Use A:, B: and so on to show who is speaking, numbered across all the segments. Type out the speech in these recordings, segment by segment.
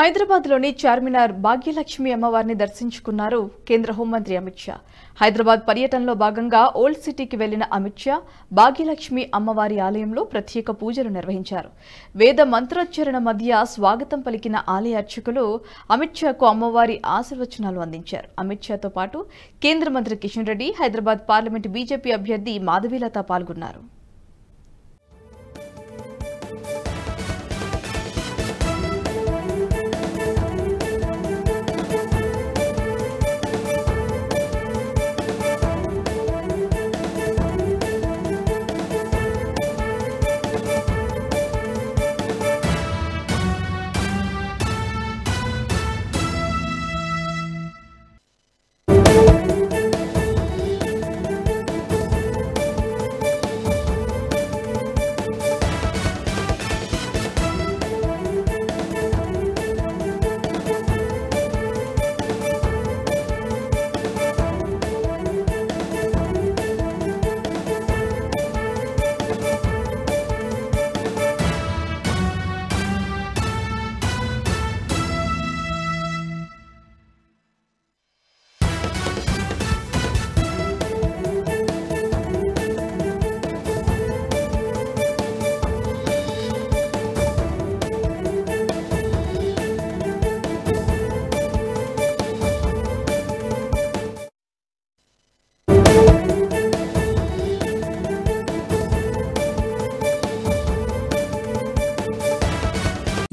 A: హైదరాబాద్లోని చార్మినార్ భాగ్యలక్ష్మి అమ్మవారిని దర్శించుకున్నారు కేంద్ర హోంమంత్రి అమిత్ షా. హైదరాబాద్ పర్యటనలో భాగంగా ఓల్డ్ సిటీకి వెళ్లిన అమిత్ షా భాగ్యలక్ష్మి అమ్మవారి ఆలయంలో ప్రత్యేక పూజలు నిర్వహించారు. వేద మంత్రోచ్చరణ మధ్య స్వాగతం పలికిన ఆలయ అర్చకులు అమిత్ షాకు అమ్మవారి ఆశీర్వచనాలు అందించారు. అమిత్ షాతో పాటు కేంద్ర మంత్రి కిషన్ రెడ్డి, హైదరాబాద్ పార్లమెంటు బీజేపీ అభ్యర్థి మాధవీలత పాల్గొన్నారు.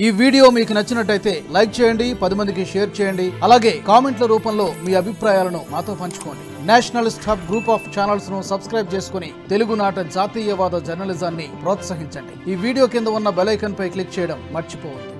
B: ఈ వీడియో మీకు నచ్చినట్టయితే లైక్ చేయండి, 10 మందికి షేర్ చేయండి. అలాగే కామెంట్ల రూపంలో మీ అభిప్రాయాలను మాతో పంచుకోండి. Nationalist hub group of channels ను సబ్స్క్రైబ్ చేసుకుని తెలుగునాట జాతీయవాద జర్నలిజాన్ని ప్రోత్సహించండి. ఈ వీడియో కింద ఉన్న బెల్ ఐకాన్ పై క్లిక్ చేయడం మర్చిపోవద్దు.